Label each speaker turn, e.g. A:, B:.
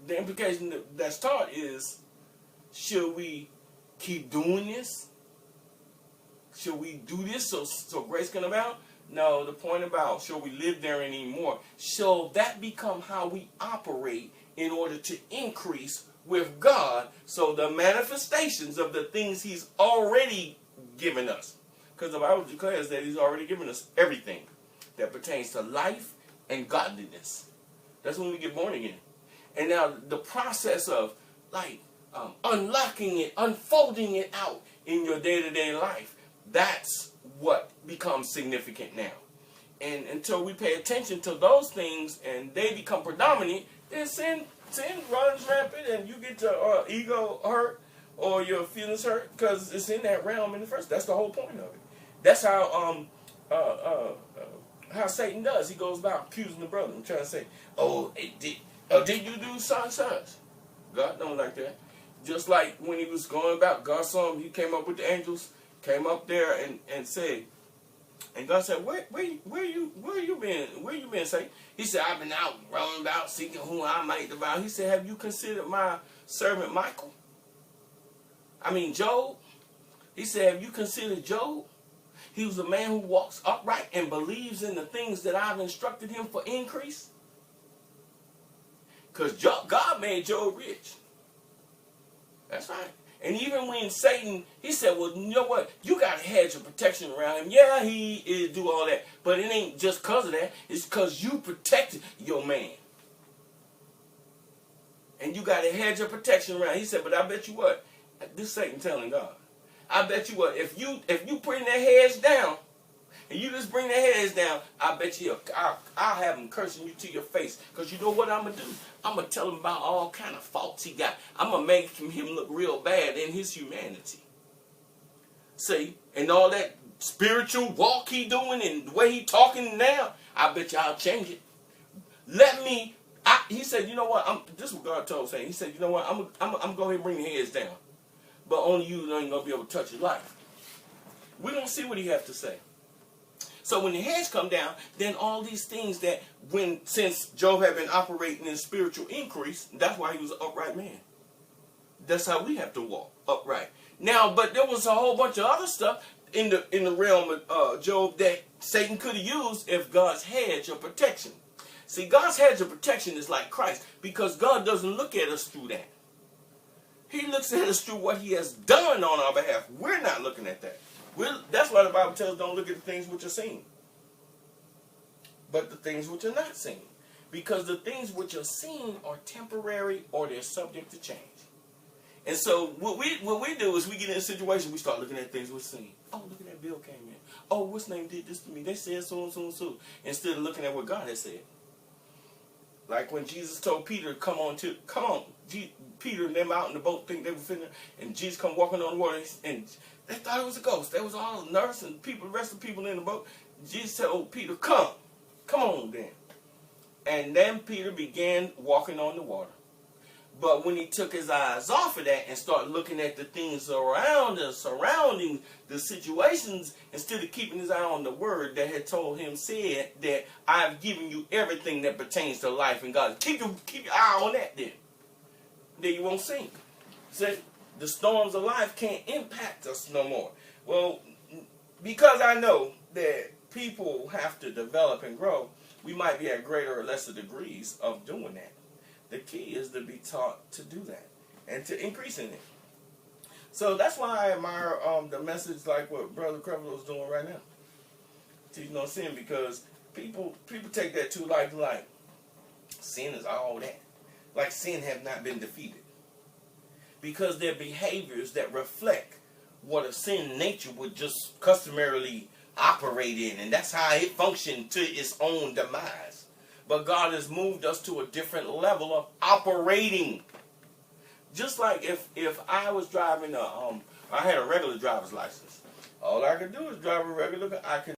A: the implication that's taught is, should we keep doing this? Should we do this so grace can abound? No, the point about should we live there anymore? Shall that become how we operate in order to increase with God? So the manifestations of the things He's already given us. Because the Bible declares that He's already given us everything that pertains to life and godliness. That's when we get born again. And now the process of unlocking it, unfolding it out in your day-to-day life, that's what becomes significant now. And until we pay attention to those things and they become predominant, then sin runs rampant and you get your ego hurt or your feelings hurt because it's in that realm in the first. That's the whole point of it. That's how Satan does. He goes about accusing the brother and trying to say, did you do such? God don't like that. Just like when he was going about, God saw him, he came up with the angels, came up there and said, and God said, where you been, Satan? He said, I've been out rolling about seeking whom I might devour. He said, have you considered my servant Job? He said, have you considered Job? He was a man who walks upright and believes in the things that I've instructed him for increase. Because God made Job rich. That's right. And even when Satan, he said, well, you know what? You got a hedge of protection around him. Yeah, he is do all that. But it ain't just because of that. It's because you protected your man. And you got a hedge of protection around him. He said, but I bet you what? This Satan telling God. I bet you what? If you bring that hedge down, and you just bring that hedge down, I bet you I'll have him cursing you to your face. Because you know what I'm going to do? I'm going to tell him about all kind of faults he got. I'm going to make him look real bad in his humanity. See? And all that spiritual walk he doing and the way he talking now, I bet you I'll change it. He said, you know what? This is what God told Satan. He said, you know what? I'm going to go ahead and bring the hedge down. But only you ain't going to be able to touch his life. We're going to see what he has to say. So when the hedge come down, then all these things that since Job had been operating in spiritual increase, that's why he was an upright man. That's how we have to walk upright. Now, but there was a whole bunch of other stuff in the realm of Job that Satan could have used if God's hedge of protection. See, God's hedge of protection is like Christ because God doesn't look at us through that. He looks at us through what he has done on our behalf. We're not looking at that. That's why the Bible tells us don't look at the things which are seen, but the things which are not seen. Because the things which are seen are temporary or they're subject to change. And so what we do is we get in a situation, we start looking at things we're seeing. Oh, look at that bill came in. Oh, what's name did this to me? They said so and so and so. Instead of looking at what God has said. Like when Jesus told Peter, come on. Peter and them out in the boat, think they were finna, and Jesus come walking on the water, and they thought it was a ghost. They was all nervous and the rest of the people in the boat. Jesus said, oh, Peter, come on then. And then Peter began walking on the water. But when he took his eyes off of that and started looking at the things around us, surrounding the situations, instead of keeping his eye on the word that had told him, said that I have given you everything that pertains to life and God. Keep your eye on that then. Then you won't sink. See, the storms of life can't impact us no more. Well, because I know that people have to develop and grow, we might be at greater or lesser degrees of doing that. The key is to be taught to do that and to increase in it. So that's why I admire the message like what Brother Crevelo is doing right now. Teaching on sin, because people take that too like sin is all that. Like sin have not been defeated. Because they're behaviors that reflect what a sin nature would just customarily operate in. And that's how it functioned to its own demise. But God has moved us to a different level of operating. Just like if I was driving I had a regular driver's license. All I could do is drive a regular, I could